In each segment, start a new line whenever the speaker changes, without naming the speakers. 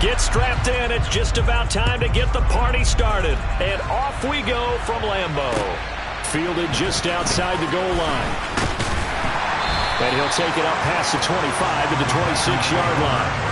Get strapped in. It's just about time to get the party started. And off we go from Lambeau. Fielded just outside the goal line. And he'll take it up past the 25 to the 26-yard line.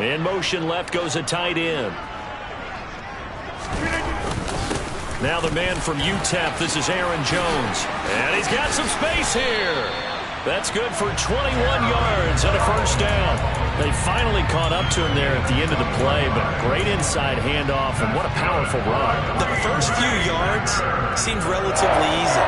In motion left goes a tight end. Now the man from UTEP, this is Aaron Jones. And he's got some space here. That's good for 21 yards and a first down. They finally caught up to him there at the end of the play, but great inside handoff, and what a powerful run.
The first few yards seemed relatively easy.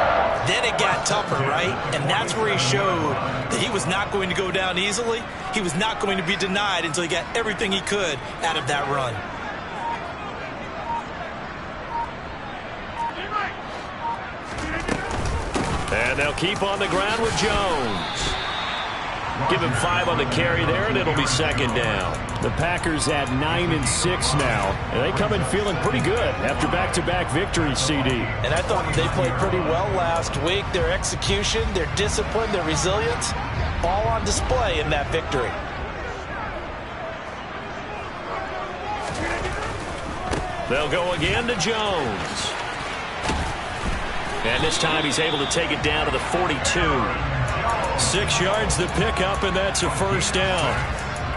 Then it got tougher, right? And that's where he showed that he was not going to go down easily. He was not going to be denied until he got everything he could out of that run.
And they'll keep on the ground with Jones. Give him 5 on the carry there, and it'll be second down. The Packers at 9-6 now, and they come in feeling pretty good after back-to-back victories, CD.
And I thought they played pretty well last week. Their execution, their discipline, their resilience, all on display in that victory.
They'll go again to Jones. And this time he's able to take it down to the 42. 6 yards the pickup, and that's a first down.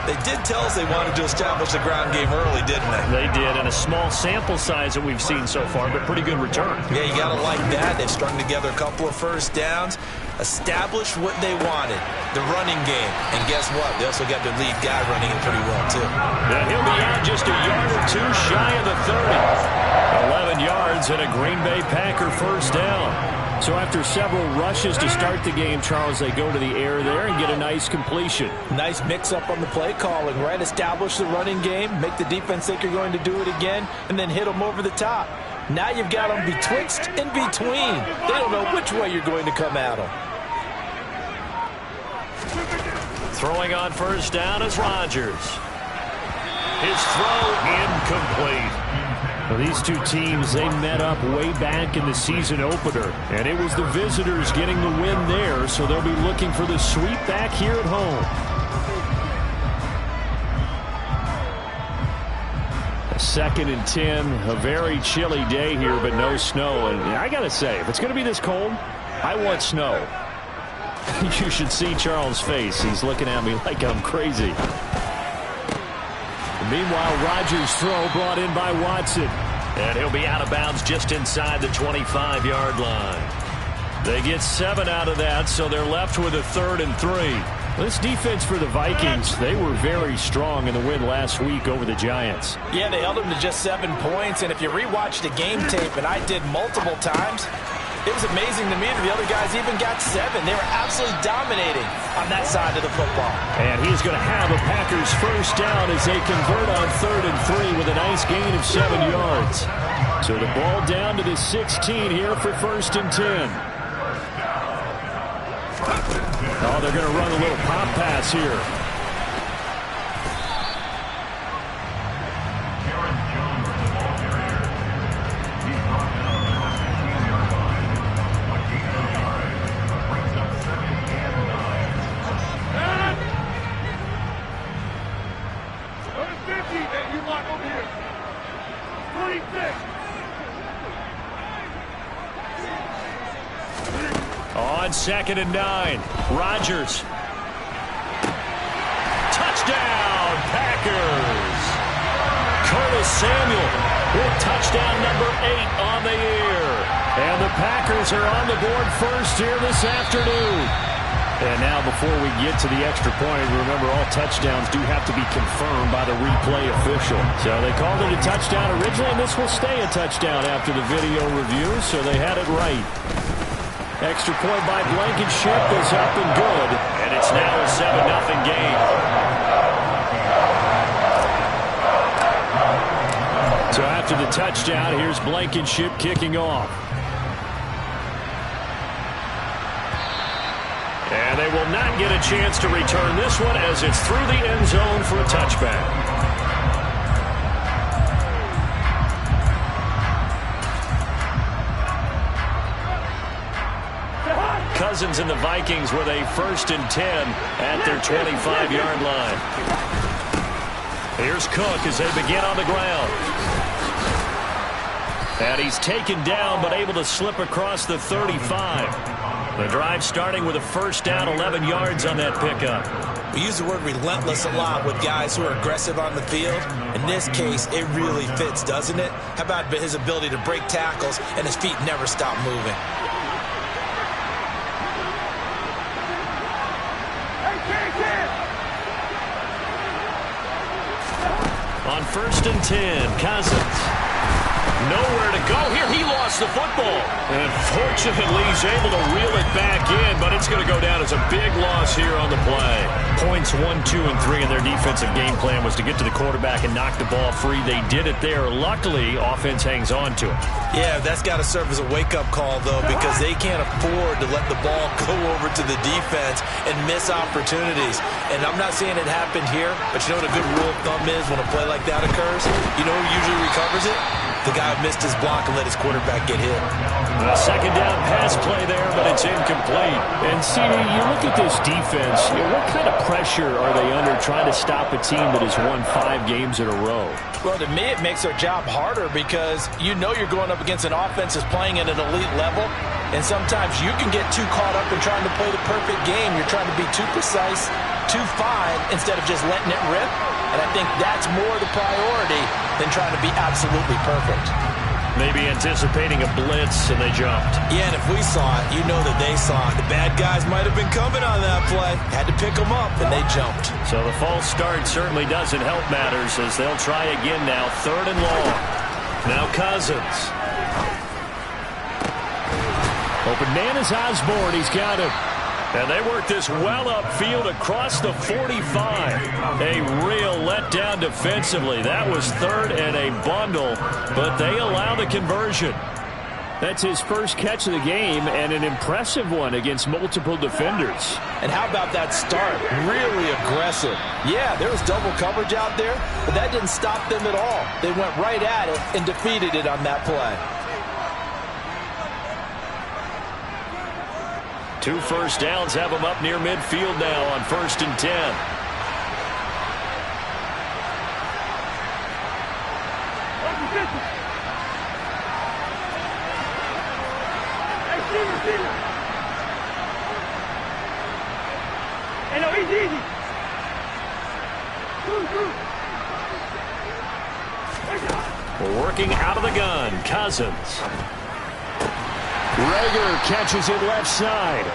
They did tell us they wanted to establish the ground game early, didn't they?
They did, and a small sample size that we've seen so far, but pretty good return.
Yeah, you got to like that. They've strung together a couple of first downs, established what they wanted, the running game. And guess what? They also got their lead guy running it pretty well, too.
And he'll be out just a yard or two shy of the 30. 11 yards and a Green Bay Packer first down. So after several rushes to start the game, Charles, they go to the air there and get a nice completion.
Nice mix-up on the play calling, right? Establish the running game, make the defense think you're going to do it again, and then hit them over the top. Now you've got them betwixt and between. They don't know which way you're going to come at them.
Throwing on first down is Rodgers. His throw incomplete. Well, these two teams, they met up way back in the season opener, and it was the visitors getting the win there, so they'll be looking for the sweep back here at home. A 2nd and 10, a very chilly day here, but no snow. And I got to say, if it's going to be this cold, I want snow. You should see Charles' face. He's looking at me like I'm crazy. Meanwhile, Rodgers' throw brought in by Watson. And he'll be out of bounds just inside the 25-yard line. They get 7 out of that, so they're left with a 3rd and 3. This defense for the Vikings, they were very strong in the win last week over the Giants.
Yeah, they held them to just 7 points, and if you rewatch the game tape, and I did multiple times, it was amazing to me that the other guys even got 7. They were absolutely dominating on that side of the football.
And he's going to have a Packers first down as they convert on 3rd and 3 with a nice gain of 7 yards. So the ball down to the 16 here for 1st and 10. Oh, they're going to run a little pop pass here. On 2nd and 9, Rodgers. Touchdown, Packers. Curtis Samuel with touchdown number 8 on the year. And the Packers are on the board first here this afternoon. And now before we get to the extra point, remember all touchdowns do have to be confirmed by the replay official. So they called it a touchdown originally, and this will stay a touchdown after the video review, so they had it right. Extra point by Blankenship is up and good, and it's now a 7-0 game. So after the touchdown, here's Blankenship kicking off. And they will not get a chance to return this one as it's through the end zone for a touchback. Cousins and the Vikings with a 1st and 10 at their 25-yard line. Here's Cook as they begin on the ground. And he's taken down but able to slip across the 35. The drive starting with a 1st down, 11 yards on that pickup.
We use the word relentless a lot with guys who are aggressive on the field. In this case, it really fits, doesn't it? How about his ability to break tackles and his feet never stop moving?
On 1st and 10, Cousins. Nowhere to go here. He lost the football. And fortunately, he's able to reel it back in, but it's going to go down as a big loss here on the play. Points 1, 2, and 3 in their defensive game plan was to get to the quarterback and knock the ball free. They did it there. Luckily, offense hangs on to it.
Yeah, that's got to serve as a wake-up call, though, because they can't afford to let the ball go over to the defense and miss opportunities. And I'm not saying it happened here, but you know what a good rule of thumb is when a play like that occurs? You know who usually recovers it? The guy who missed his block and let his quarterback get hit.
A 2nd down pass play there, but it's incomplete. And, CD, you look at this defense, what kind of pressure are they under trying to stop a team that has won 5 games in a row?
Well, to me, it makes their job harder because you know you're going up against an offense that's playing at an elite level, and sometimes you can get too caught up in trying to play the perfect game. You're trying to be too precise, too fine, instead of just letting it rip. And I think that's more the priority than trying to be absolutely perfect.
Maybe anticipating a blitz, and they jumped.
Yeah, and if we saw it, you know that they saw it. The bad guys might have been coming on that play. Had to pick them up, and they jumped.
So the false start certainly doesn't help matters as they'll try again now. 3rd and long. Now Cousins. Open man is Osborne. He's got him. And they work this well upfield across the 45. A real letdown defensively. That was 3rd and a bundle, but they allow the conversion. That's his first catch of the game and an impressive one against multiple defenders.
And how about that start? Really aggressive. Yeah, there was double coverage out there, but that didn't stop them at all. They went right at it and defeated it on that play.
2 first downs have them up near midfield now on 1st and 10. Working out of the gun, Cousins. Rager catches it left side.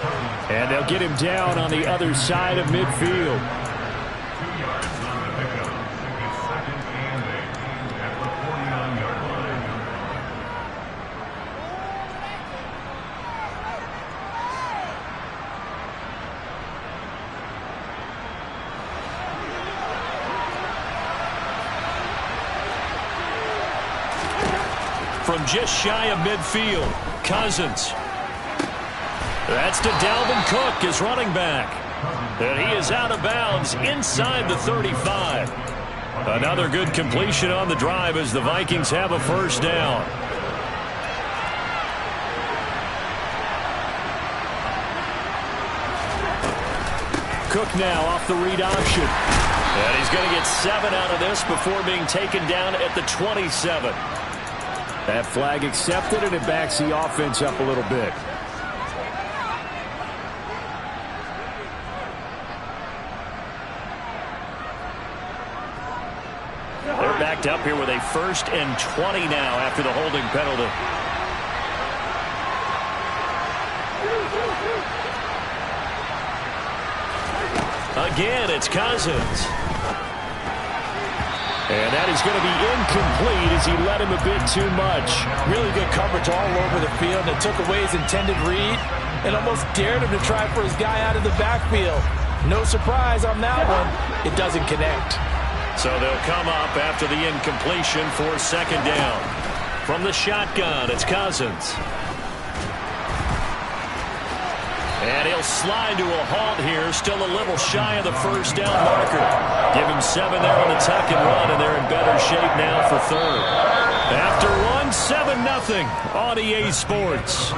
And they'll get him down on the other side of midfield. From just shy of midfield, Cousins. That's to Dalvin Cook, his running back. And he is out of bounds inside the 35. Another good completion on the drive as the Vikings have a 1st down. Cook now off the read option. And he's going to get 7 out of this before being taken down at the 27. That flag accepted, and it backs the offense up a little bit. They're backed up here with a 1st and 20 now after the holding penalty. Again, it's Cousins. And that is going to be incomplete as he let him a bit too much.
Really good coverage all over the field. It took away his intended read and almost dared him to try for his guy out of the backfield. No surprise on that one. It doesn't connect.
So they'll come up after the incompletion for 2nd down. From the shotgun, it's Cousins. And he'll slide to a halt here, still a little shy of the first down marker. Give him 7 there on the tuck and run, and they're in better shape now for third. After one, 7-0 on EA Sports.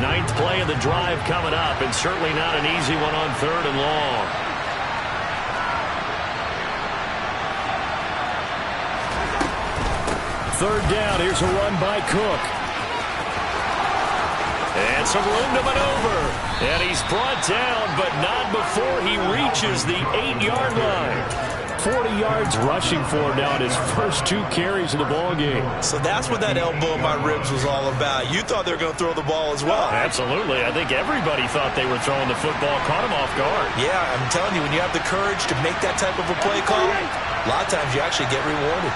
Ninth play of the drive coming up, and certainly not an easy one on 3rd and long. Third down, here's a run by Cook. And some room to maneuver. And he's brought down, but not before he reaches the 8-yard line. 40 yards rushing for him now in his first 2 carries of the ball game.
So that's what that elbow in my ribs was all about. You thought they were going to throw the ball as well.
Absolutely. I think everybody thought they were throwing the football, caught him off guard.
Yeah, I'm telling you, when you have the courage to make that type of a play call, a lot of times you actually get rewarded.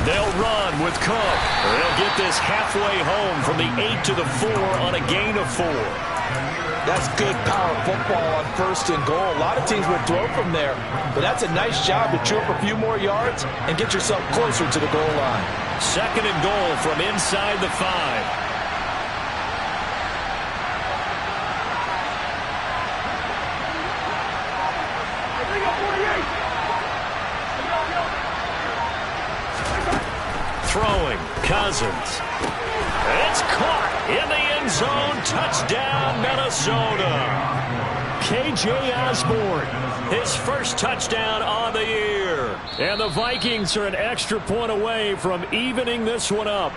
They'll run with Cook. They'll get this halfway home from the 8 to the 4 on a gain of 4.
That's good power football on 1st and goal. A lot of teams would throw from there, but that's a nice job to chew up a few more yards and get yourself closer to the goal line.
2nd and goal from inside the 5. Throwing, Cousins. It's caught in the end zone. Touchdown, Minnesota. K.J. Osborne, his first touchdown on the year. And the Vikings are an extra point away from evening this one up.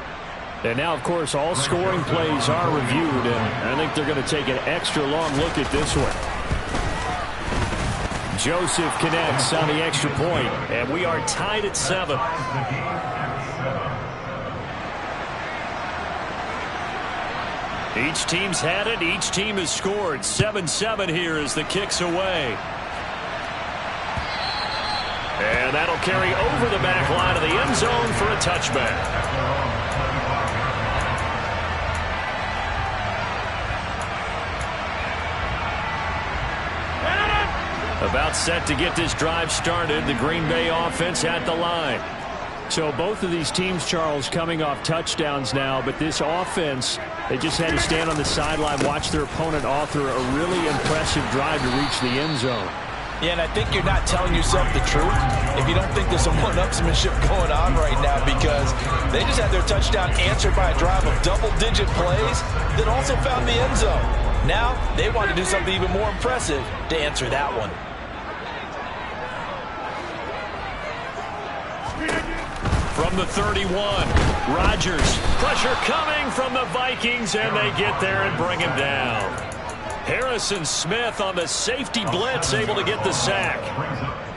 And now, of course, all scoring plays are reviewed, and I think they're going to take an extra long look at this one. Joseph connects on the extra point, and we are tied at 7. Each team's had it. Each team has scored. 7-7 here as the kick's away. And that'll carry over the back line of the end zone for a touchback. About set to get this drive started. The Green Bay offense at the line. So both of these teams, Charles, coming off touchdowns now, but this offense, they just had to stand on the sideline, watch their opponent author a really impressive drive to reach the end zone.
Yeah, and I think you're not telling yourself the truth if you don't think there's some one-upsmanship going on right now, because they just had their touchdown answered by a drive of double-digit plays that also found the end zone. Now they want to do something even more impressive to answer that one.
From the 31, Rodgers. Pressure coming from the Vikings, and they get there and bring him down. Harrison Smith on the safety blitz, able to get the sack.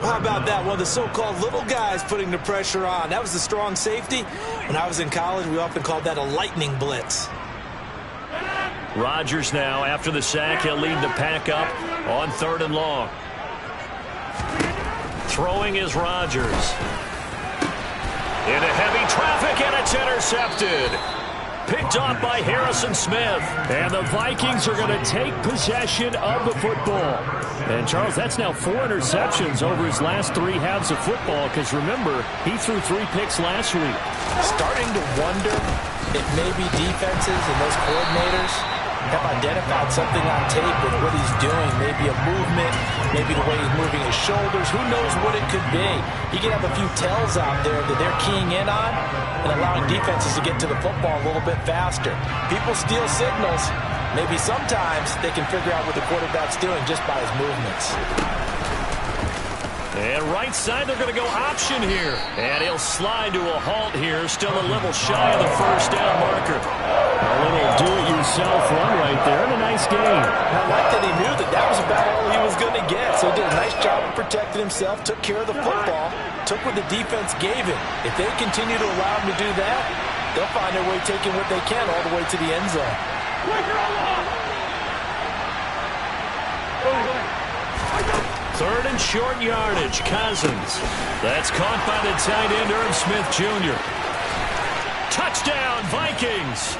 How about that? One of the so-called little guys putting the pressure on. That was the strong safety. When I was in college, we often called that a lightning blitz.
Rodgers now, after the sack, he'll lead the pack up on 3rd and long. Throwing is Rodgers. Into heavy traffic, and it's intercepted. Picked off by Harrison Smith. And the Vikings are going to take possession of the football. And, Charles, that's now 4 interceptions over his last 3 halves of football, because, remember, he threw 3 picks last week.
Starting to wonder if maybe defenses and those coordinators have identified something on tape with what he's doing. Maybe a movement, maybe the way he's moving his shoulders. Who knows what it could be? He could have a few tells out there that they're keying in on and allowing defenses to get to the football a little bit faster. People steal signals. Maybe sometimes they can figure out what the quarterback's doing just by his movements.
And right side, they're going to go option here. And he'll slide to a halt here, still a little shy of the first down marker. A little do-it-yourself run right there, and a nice gain.
I like that he knew that that was about all he was going to get. So he did a nice job of protecting himself, took care of the football, took what the defense gave him. If they continue to allow him to do that, they'll find their way taking what they can all the way to the end zone.
Third and short yardage. Cousins. That's caught by the tight end, Irv Smith Jr. Touchdown, Vikings.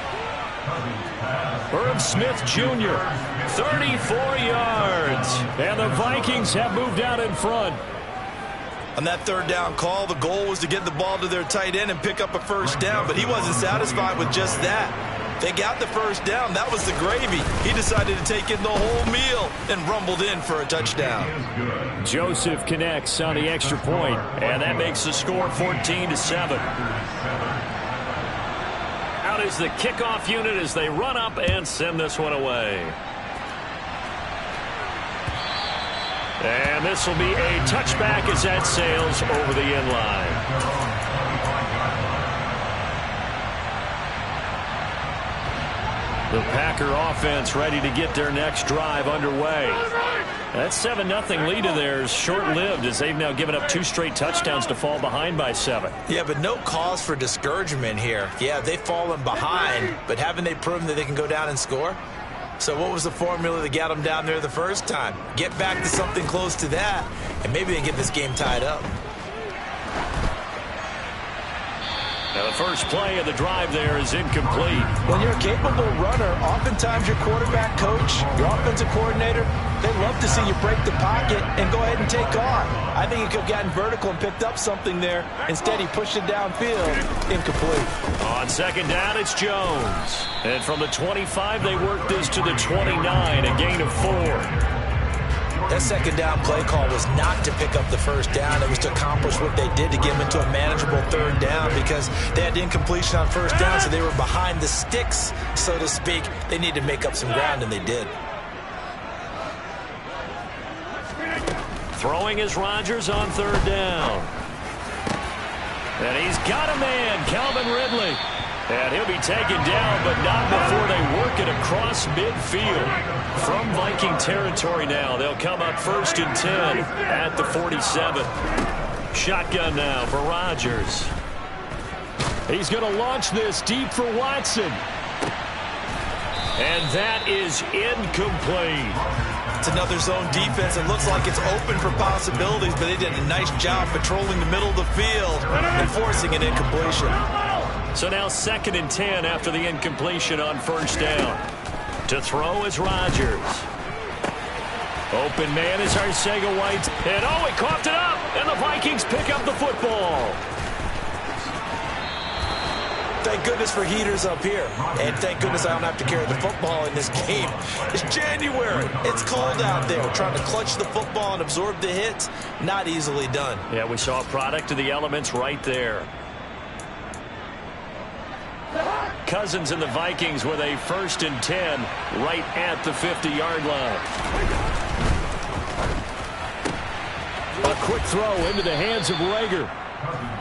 Irv Smith Jr., 34 yards. And the Vikings have moved out in front.
On that third down call, the goal was to get the ball to their tight end and pick up a first down, but he wasn't satisfied with just that. They got the first down. That was the gravy. He decided to take in the whole meal and rumbled in for a touchdown.
Joseph connects on the extra point, and that makes the score 14-7. Out is the kickoff unit as they run up and send this one away. And this will be a touchback as that sails over the end line. The Packer offense ready to get their next drive underway. That 7-0 lead of theirs short-lived as they've now given up 2 straight touchdowns to fall behind by 7.
Yeah, but no cause for discouragement here. Yeah, they've fallen behind, but haven't they proven that they can go down and score? So what was the formula that got them down there the first time? Get back to something close to that, and maybe they can get this game tied up.
Now the first play of the drive there is incomplete.
When you're a capable runner, oftentimes your quarterback coach, your offensive coordinator, they love to see you break the pocket and go ahead and take on. I think he could have gotten vertical and picked up something there. Instead, he pushed it downfield. Incomplete.
On second down, it's Jones. And from the 25, they work this to the 29, a gain of 4.
That second down play call was not to pick up the first down. It was to accomplish what they did to get them into a manageable third down because they had incompletion on first down, so they were behind the sticks, so to speak. They needed to make up some ground, and they did.
Throwing is Rodgers on third down. And he's got a man, Calvin Ridley. And he'll be taken down, but not before they work it across midfield. From Viking territory now, they'll come up 1st and 10 at the 47. Shotgun now for Rodgers. He's going to launch this deep for Watson. And that is incomplete.
It's another zone defense. It looks like it's open for possibilities, but they did a nice job patrolling the middle of the field and forcing an incompletion.
So now 2nd and 10 after the incompletion on first down. To throw is Rodgers. Open man is Arcega-White. And oh, he coughed it up. And the Vikings pick up the football.
Thank goodness for heaters up here. And thank goodness I don't have to carry the football in this game. It's January. It's cold out there. Trying to clutch the football and absorb the hits, not easily done.
Yeah, we saw a product of the elements right there. Cousins and the Vikings with a 1st and 10 right at the 50-yard line. A quick throw into the hands of Rager.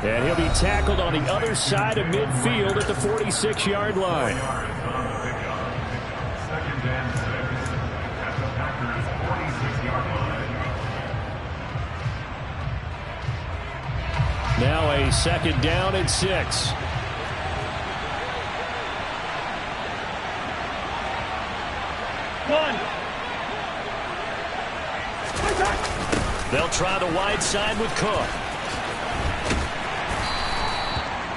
And he'll be tackled on the other side of midfield at the 46-yard line. Now a 2nd down and 6. They'll try the wide side with Cook.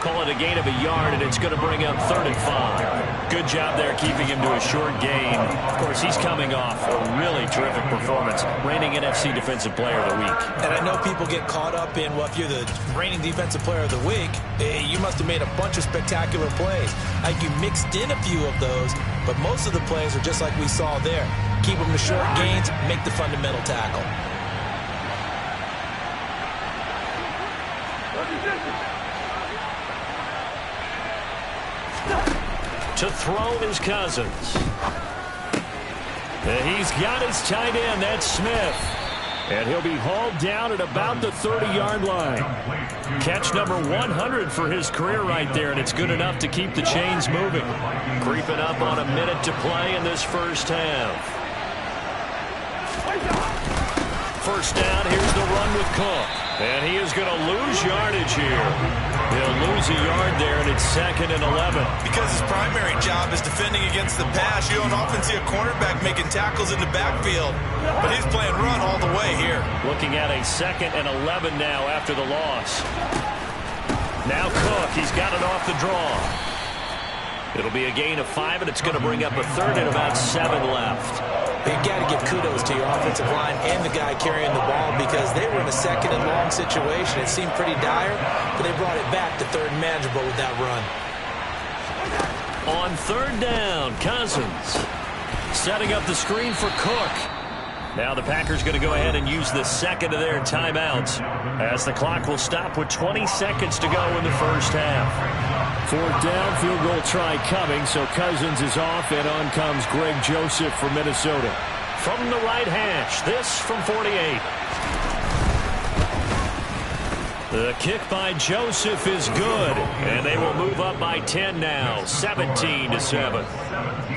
Call it a gain of a yard, and it's going to bring up 3rd and 5. Good job there keeping him to a short gain. Of course, he's coming off a really terrific performance. Reigning NFC Defensive Player of the Week.
And I know people get caught up in, well, if you're the reigning Defensive Player of the Week, you must have made a bunch of spectacular plays. Like you mixed in a few of those, but most of the plays are just like we saw there. Keep them to short gains, make the fundamental tackle.
To throw is Cousins. And he's got his tight end. That's Smith. And he'll be hauled down at about the 30-yard line. Catch number 100 for his career right there, and it's good enough to keep the chains moving. Creeping up on a minute to play in this first half. First down, here's the run with Cook. And he is going to lose yardage here. He'll lose a yard there, and it's 2nd and 11.
Because his primary job is defending against the pass, you don't often see a cornerback making tackles in the backfield. But he's playing run all the way here.
Looking at a 2nd and 11 now after the loss. Now Cook, he's got it off the draw. It'll be a gain of 5, and it's going to bring up a 3rd and about 7 left.
You've got to give kudos to your offensive line and the guy carrying the ball because they were in a 2nd and long situation. It seemed pretty dire, but they brought it back to 3rd and manageable with that run.
On 3rd down, Cousins setting up the screen for Cook. Now the Packers going to go ahead and use the 2nd of their timeouts as the clock will stop with 20 seconds to go in the first half. 4th down, field goal try coming, so Cousins is off, and on comes Greg Joseph from Minnesota. From the right hash, this from 48. The kick by Joseph is good, and they will move up by 10 now, 17-7.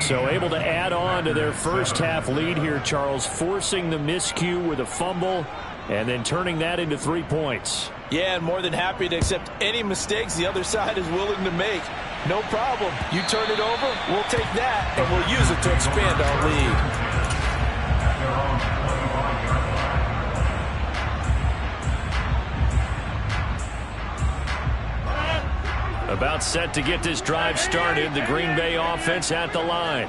So able to add on to their first half lead here, Charles, forcing the miscue with a fumble and then turning that into 3 points.
Yeah, and more than happy to accept any mistakes the other side is willing to make. No problem. You turn it over, we'll take that, and we'll use it to expand our lead.
About set to get this drive started, the Green Bay offense at the line.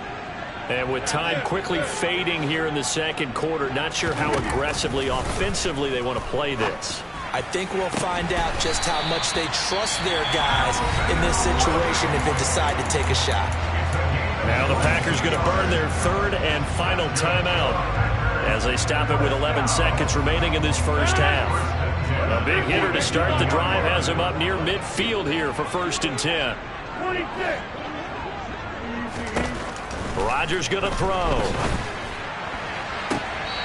And with time quickly fading here in the 2nd quarter, not sure how aggressively, offensively they want to play this.
I think we'll find out just how much they trust their guys in this situation if they decide to take a shot.
Now the Packers going to burn their 3rd and final timeout as they stop it with 11 seconds remaining in this first half. A big hitter to start the drive has him up near midfield here for 1st and 10. Rodgers going to throw.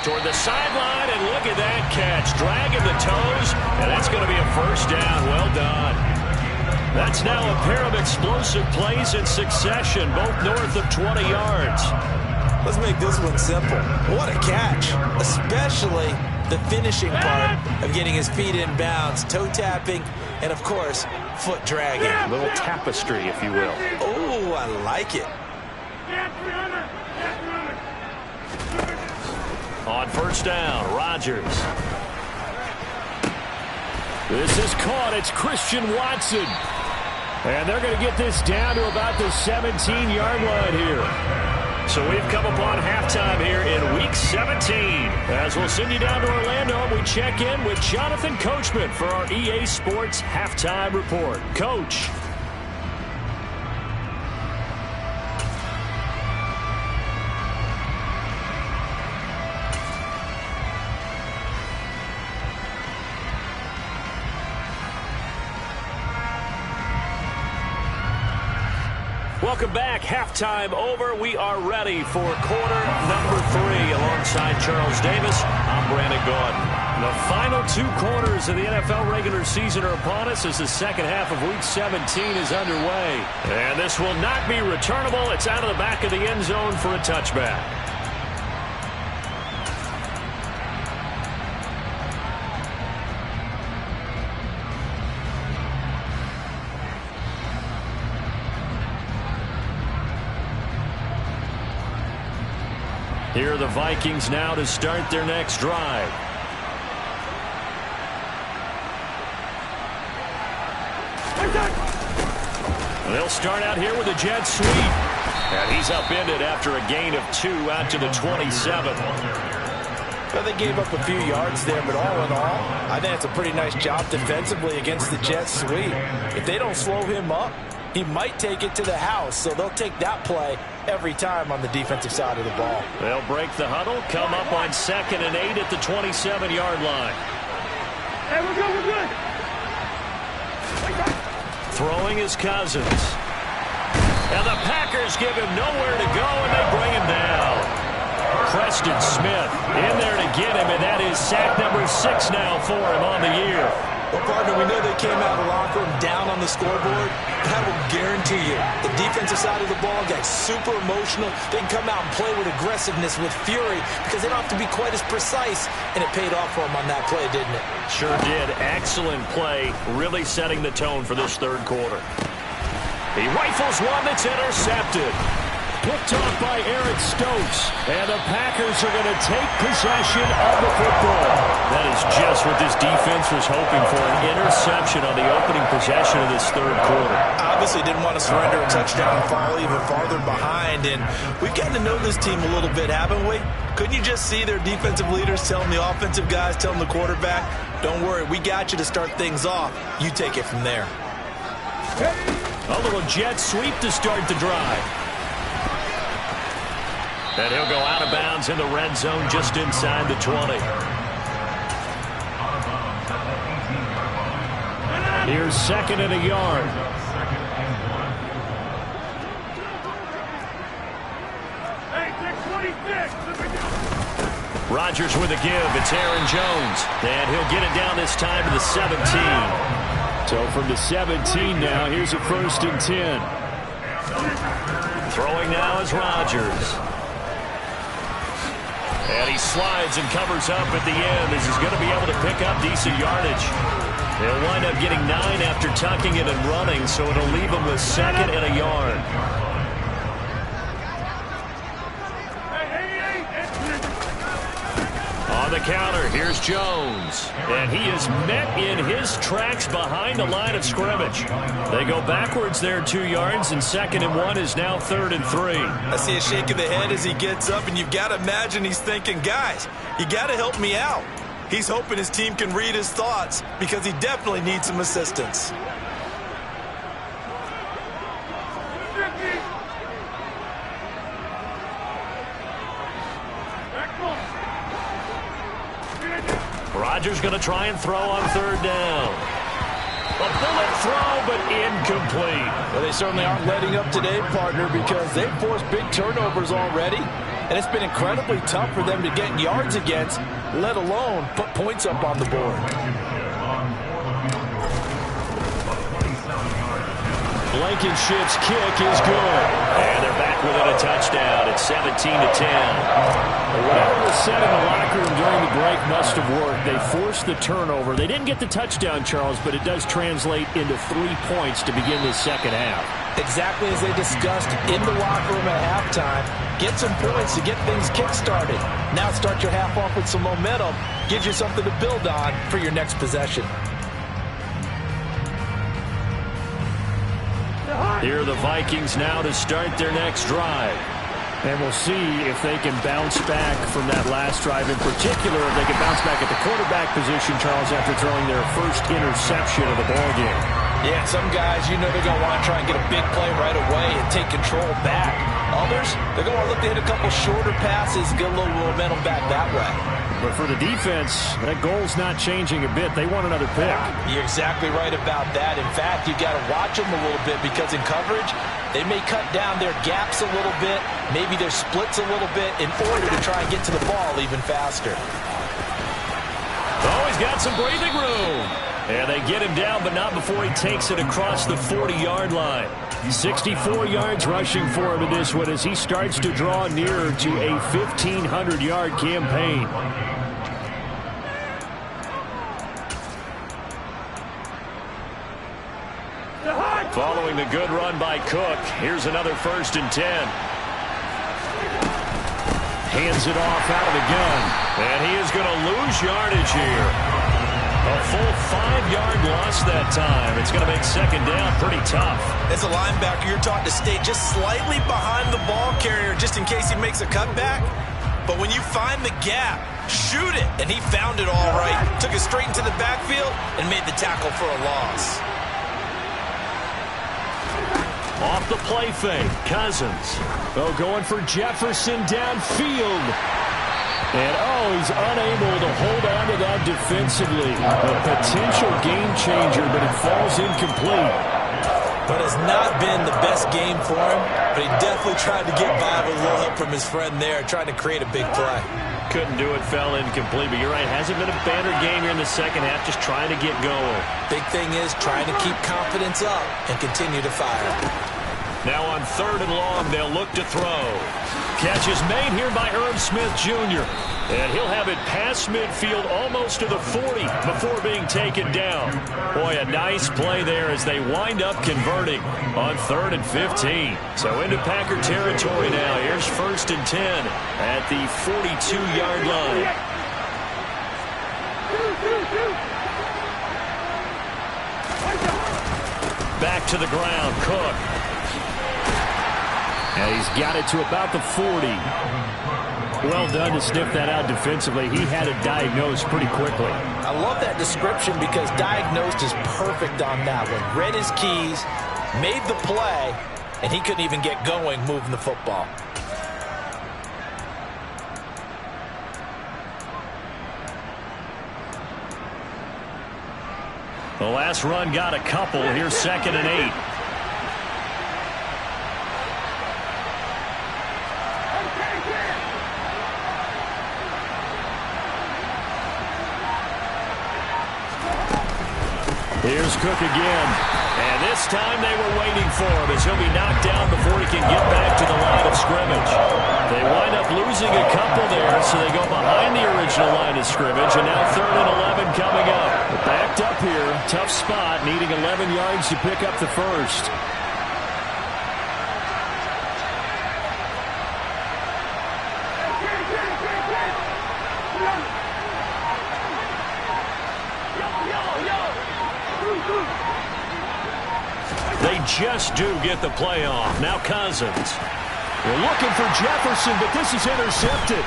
Toward the sideline, and look at that catch. Dragging the toes, and that's going to be a 1st down. Well done. That's now a pair of explosive plays in succession, both north of 20 yards.
Let's make this one simple. What a catch, especially the finishing part of getting his feet in bounds, toe tapping, and, of course, foot dragging.
A little tapestry, if you will.
Oh, I like it.
On 1st down, Rodgers. This is caught. It's Christian Watson. And they're going to get this down to about the 17-yard line here. So we've come upon halftime here in Week 17. As we'll send you down to Orlando, we check in with Jonathan Coachman for our EA Sports Halftime Report. Coach. Welcome back. Halftime over. We are ready for quarter number 3. Alongside Charles Davis, I'm Brandon Gaudin. The final 2 quarters of the NFL regular season are upon us as the 2nd half of Week 17 is underway. And this will not be returnable. It's out of the back of the end zone for a touchback. Here are the Vikings now to start their next drive. They'll start out here with a jet sweep. And he's upended after a gain of 2 out to the 27.
Well, they gave up a few yards there, but all in all, I think it's a pretty nice job defensively against the jet sweep. If they don't slow him up, he might take it to the house, so they'll take that play every time on the defensive side of the ball.
They'll break the huddle, come up on 2nd and 8 at the 27-yard line.
Hey, we're good, we're good.
Throwing is Cousins. And the Packers give him nowhere to go, and they bring him down. Preston Smith in there to get him, and that is sack number 6 now for him on the year.
Well, partner, we know they came out of the locker room down on the scoreboard, but I will guarantee you the defensive side of the ball got super emotional. They can come out and play with aggressiveness, with fury, because they don't have to be quite as precise, and it paid off for them on that play, didn't it?
Sure did. Excellent play, really setting the tone for this third quarter. He rifles one that's intercepted. Picked off by Eric Stokes. And the Packers are going to take possession of the football. That is just what this defense was hoping for, an interception on the opening possession of this third quarter.
Obviously didn't want to surrender a touchdown and fall even farther behind. And we've gotten to know this team a little bit, haven't we? Couldn't you just see their defensive leaders telling the offensive guys, telling the quarterback, don't worry, we got you to start things off. You take it from there.
A little jet sweep to start the drive. And he'll go out of bounds in the red zone just inside the 20. Here's second and a yard. Rodgers with a give. It's Aaron Jones. And he'll get it down this time to the 17. So from the 17 now, here's a 1st and 10. Throwing now is Rodgers. And he slides and covers up at the end as he's going to be able to pick up decent yardage. They'll wind up getting 9 after tucking it and running, so it'll leave him with 2nd and a yard. On the counter, here's Jones. And he is met in his tracks behind the line of scrimmage. They go backwards there 2 yards, and 2nd and 1 is now 3rd and 3.
I see a shake of the head as he gets up, and you've got to imagine he's thinking, guys, you got to help me out. He's hoping his team can read his thoughts because he definitely needs some assistance.
Rodgers going to try and throw on 3rd down. A bullet throw, but incomplete.
Well, they certainly aren't letting up today, partner, because they've forced big turnovers already, and it's been incredibly tough for them to get yards against, let alone put points up on the board.
Blankenship's kick is good. And they're back within a touchdown. It's 17-10. Whatever was said in the locker room during the break must have worked. They forced the turnover. They didn't get the touchdown, Charles, but it does translate into 3 points to begin this second half.
Exactly as they discussed in the locker room at halftime. Get some points to get things kick-started. Now start your half off with some momentum. Gives you something to build on for your next possession.
Here are the Vikings now to start their next drive. And we'll see if they can bounce back from that last drive. In particular, if they can bounce back at the quarterback position, Charles, after throwing their first interception of the ballgame.
Yeah, some guys, you know they're going to want to try and get a big play right away and take control back. Others, they're going to look to hit a couple shorter passes and get a little momentum back that way.
But for the defense, that goal's not changing a bit. They want another pick.
You're exactly right about that. In fact, you've got to watch them a little bit because in coverage, they may cut down their gaps a little bit, maybe their splits a little bit in order to try and get to the ball even faster.
Oh, he's got some breathing room. And they get him down, but not before he takes it across the 40-yard line. 64 yards rushing for him in this one as he starts to draw nearer to a 1,500-yard campaign. Following the good run by Cook, here's another 1st and 10. Hands it off out of the gun. And he is going to lose yardage here. A full 5-yard loss that time. It's going to make 2nd down pretty tough.
As a linebacker, you're taught to stay just slightly behind the ball carrier just in case he makes a cutback. But when you find the gap, shoot it. And he found it all right. Took it straight into the backfield and made the tackle for a loss.
Off the play fake, Cousins. Oh, going for Jefferson downfield. And, oh, he's unable to hold on to that defensively. A potential game changer, but it falls incomplete.
But has not been the best game for him. But he definitely tried to get by with a little help from his friend there, trying to create a big play.
Couldn't do it, fell incomplete. But you're right, hasn't been a banner game here in the second half, just trying to get going.
Big thing is trying to keep confidence up and continue to fire.
Now on 3rd and long, they'll look to throw. Catch is made here by Irv Smith Jr. And he'll have it past midfield almost to the 40 before being taken down. Boy, a nice play there as they wind up converting on 3rd and 15. So into Packer territory now. Here's 1st and 10 at the 42-yard line. Back to the ground, Cook. And he's got it to about the 40. Well done to sniff that out defensively. He had it diagnosed pretty quickly.
I love that description because diagnosed is perfect on that one. Read his keys, made the play, and he couldn't even get going moving the football.
The last run got a couple. Here's 2nd and 8. Here's Cook again. And this time they were waiting for him as he'll be knocked down before he can get back to the line of scrimmage. They wind up losing a couple there, so they go behind the original line of scrimmage, and now 3rd and 11 coming up. But backed up here, tough spot, needing 11 yards to pick up the first. They just do get the play off. Now Cousins. They're looking for Jefferson, but this is intercepted.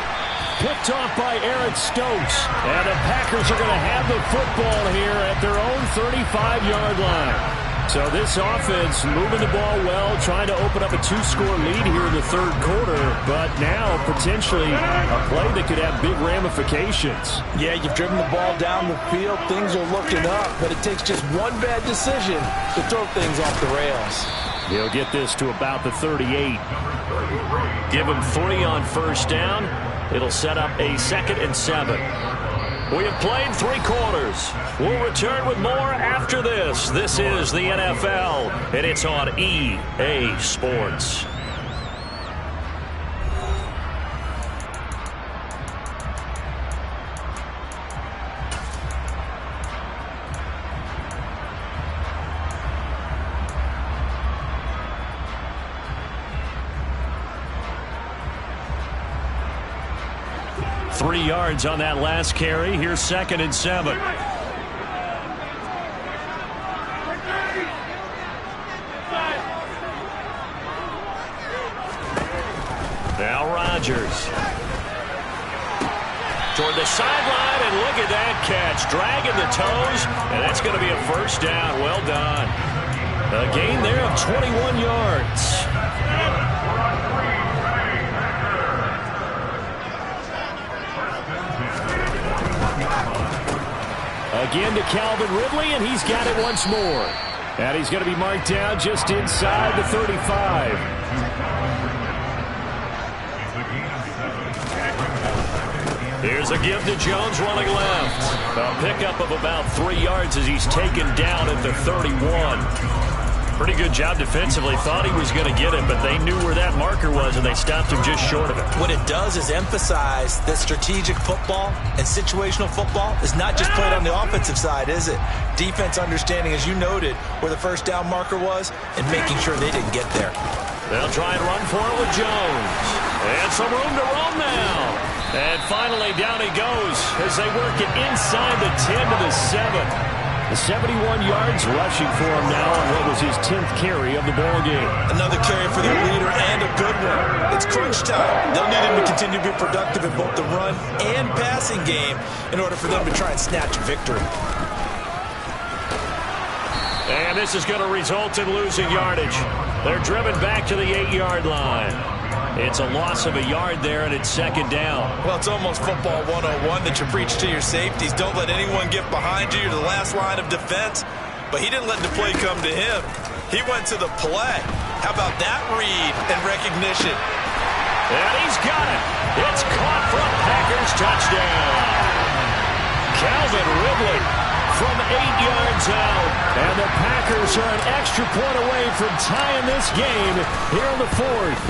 Picked off by Eric Stokes. And the Packers are going to have the football here at their own 35-yard line. So this offense moving the ball well, trying to open up a 2-score lead here in the 3rd quarter, but now potentially a play that could have big ramifications.
Yeah, you've driven the ball down the field. Things are looking up, but it takes just one bad decision to throw things off the rails.
He'll get this to about the 38. Give him 3 on 1st down. It'll set up a 2nd and 7. We have played 3 quarters. We'll return with more after this. This is the NFL, and it's on EA Sports. Three yards on that last carry. Here's 2nd and 7. Now Rodgers. Toward the sideline, and look at that catch. Dragging the toes, and that's going to be a 1st down. Well done. A gain there of 21 yards. Again to Calvin Ridley, and he's got it once more. And he's going to be marked down just inside the 35. Here's a give to Jones running left. A pickup of about 3 yards as he's taken down at the 31. Pretty good job defensively. Thought he was going to get it, but they knew where that marker was, and they stopped him just short of it.
What it does is emphasize that strategic football and situational football is not just played on the offensive side, is it? Defense understanding, as you noted, where the 1st down marker was and making sure they didn't get there.
They'll try and run for it with Jones. And some room to roam now. And finally, down he goes as they work it inside the 10 to the 7. The 71 yards rushing for him now on what was his 10th carry of the ball game.
Another carry for their leader and a good one. It's crunch time. They'll need him to continue to be productive in both the run and passing game in order for them to try and snatch a victory.
And this is going to result in losing yardage. They're driven back to the 8-yard line. It's a loss of a yard there, and it's 2nd down.
Well, it's almost football 101 that you preach to your safeties. Don't let anyone get behind you. You're the last line of defense. But he didn't let the play come to him. He went to the play. How about that read and recognition?
And he's got it. It's caught for a Packers touchdown. Calvin Ridley from 8 yards out. And the Packers are an extra point away from tying this game here in the fourth.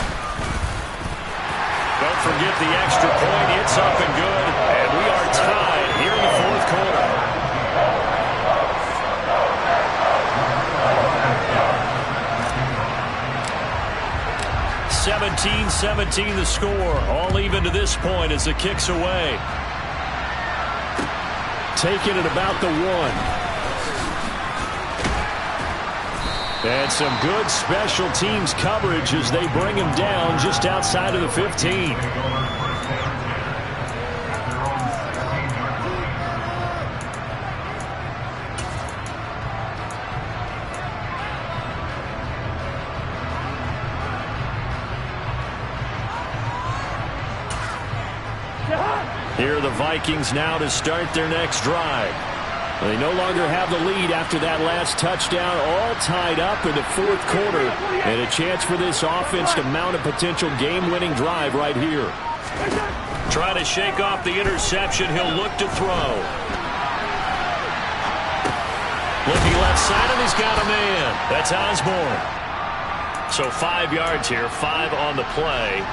Don't forget the extra point. It's up and good. And we are tied here in the fourth quarter. 17-17 the score. All even to this point as the kick's away. Taking it about the 1. And some good special teams coverage as they bring him down just outside of the 15. Here are the Vikings now to start their next drive. They no longer have the lead after that last touchdown, all tied up in the fourth quarter. And a chance for this offense to mount a potential game-winning drive right here. Trying to shake off the interception. He'll look to throw. Looking left side, and he's got a man. That's Osborne. So 5 yards here, 5 on the play.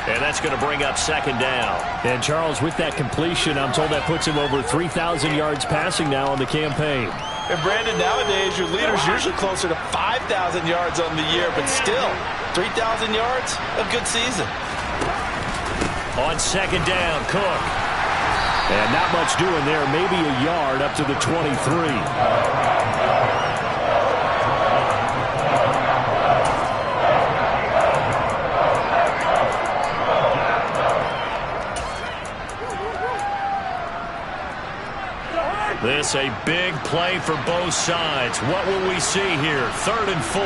And that's going to bring up second down. And, Charles, with that completion, I'm told that puts him over 3,000 yards passing now on the campaign.
And, Brandon, nowadays your leader's usually closer to 5,000 yards on the year, but still, 3,000 yards, a good season.
On second down, Cook. And not much doing there, maybe a yard up to the 23. This a big play for both sides. What will we see here? 3rd and 4.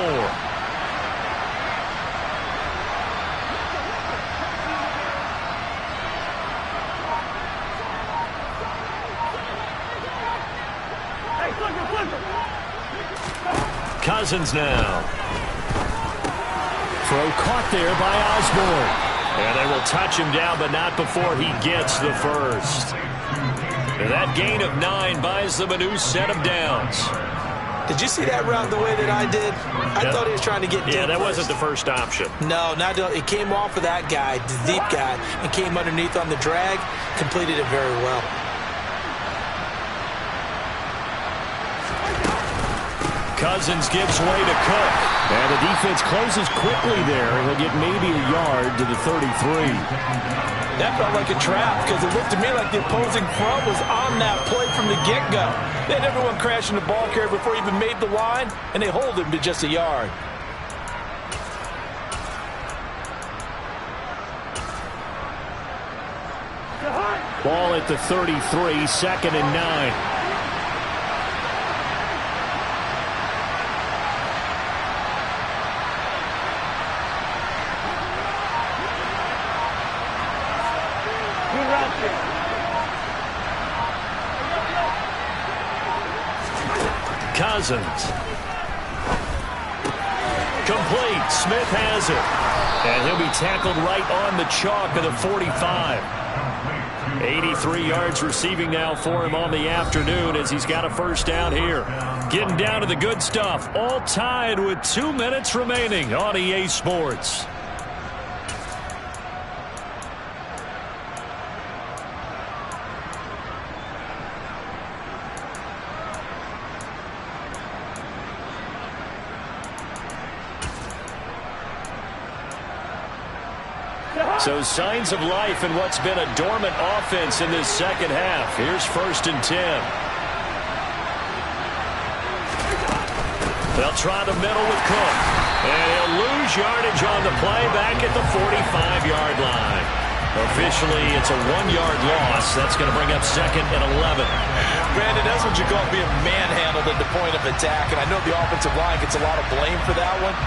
Cousins now. Throw caught there by Osborne. And they will touch him down, but not before he gets the first. And that gain of 9 buys them a new set of downs.
Did you see that route the way that I did? I thought he was trying to get deep.
Yeah, that wasn't the first option.
No, not it came off of that guy, the deep guy, and came underneath on the drag. Completed it very well.
Cousins gives way to Cook. And the defense closes quickly there. He'll get maybe a yard to the 33.
That felt like a trap because it looked to me like the opposing front was on that play from the get-go. They had everyone crashing the ball carrier before he even made the line, and they hold him to just a yard.
Ball at the 33, 2nd and 9. Cousins. Complete. Smith has it. And he'll be tackled right on the chalk of the 45. 83 yards receiving now for him on the afternoon as he's got a first down here. Getting down to the good stuff. All tied with 2 minutes remaining on EA Sports. So signs of life in what's been a dormant offense in this second half. Here's 1st and 10. They'll try the middle with Cook. And he'll lose yardage on the play back at the 45-yard line. Officially, it's a 1-yard loss. That's going to bring up 2nd and 11.
Brandon, that's what you call being manhandled at the point of attack. And I know the offensive line gets a lot of blame for that one.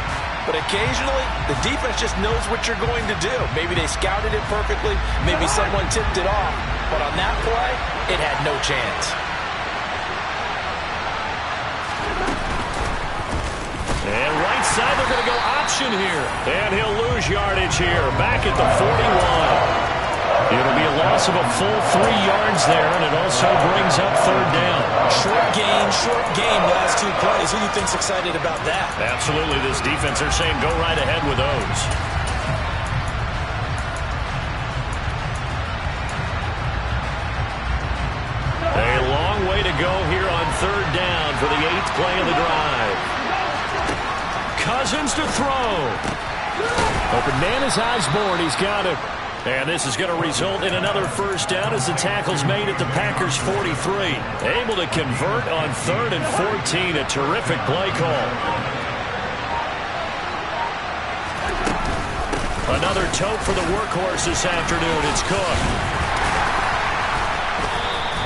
But occasionally, the defense just knows what you're going to do. Maybe they scouted it perfectly. Maybe someone tipped it off. But on that play, it had no chance.
And right side, they're going to go option here. And he'll lose yardage here, back at the 41. It'll be a loss of a full 3 yards there, and it also brings up third down.
Short game, last 2 plays. Who do you think's excited about that?
Absolutely, this defense, they're saying go right ahead with those. A long way to go here on third down for the 8th play of the drive. Cousins to throw. Open man is Osborne. He's got it. And this is going to result in another first down as the tackle's made at the Packers' 43. Able to convert on 3rd and 14. A terrific play call. Another tote for the workhorse this afternoon. It's Cook.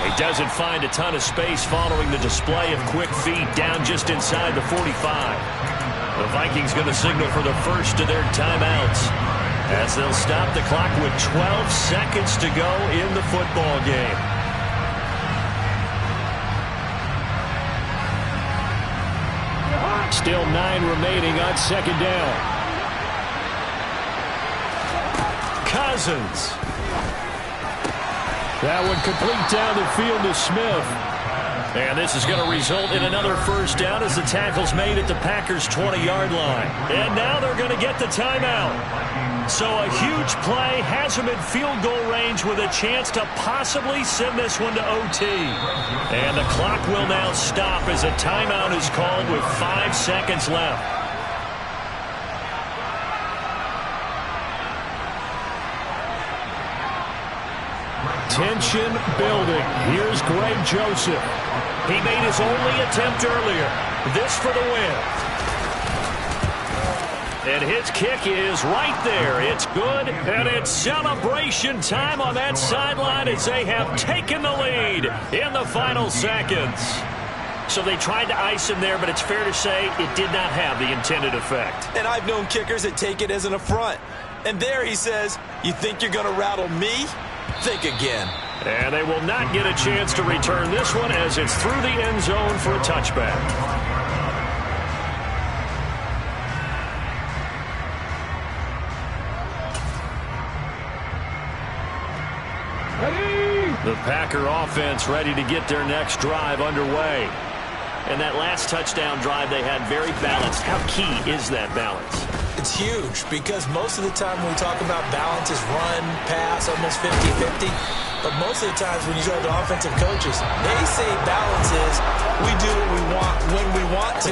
He doesn't find a ton of space following the display of quick feet down just inside the 45. The Vikings going to signal for the first of their timeouts, as they'll stop the clock with 12 seconds to go in the football game. Still 9 remaining on second down. Cousins. That one complete down the field to Smith. And this is going to result in another first down as the tackle's made at the Packers' 20-yard line. And now they're going to get the timeout. So a huge play has them in field goal range with a chance to possibly send this one to OT. And the clock will now stop as a timeout is called with 5 seconds left. Tension building. Here's Greg Joseph. He made his only attempt earlier. This for the win. And his kick is right there. It's good, and it's celebration time on that sideline as they have taken the lead in the final seconds. So they tried to ice him there, but it's fair to say it did not have the intended effect.
And I've known kickers that take it as an affront. And there he says, you think you're going to rattle me? Think again.
And they will not get a chance to return this one as it's through the end zone for a touchback. The Packer offense ready to get their next drive underway. And that last touchdown drive they had very balanced. How key is that balance?
It's huge because most of the time when we talk about balance is run, pass, almost 50-50. But most of the times when you talk to offensive coaches, they say balance is we do what we want when we want to.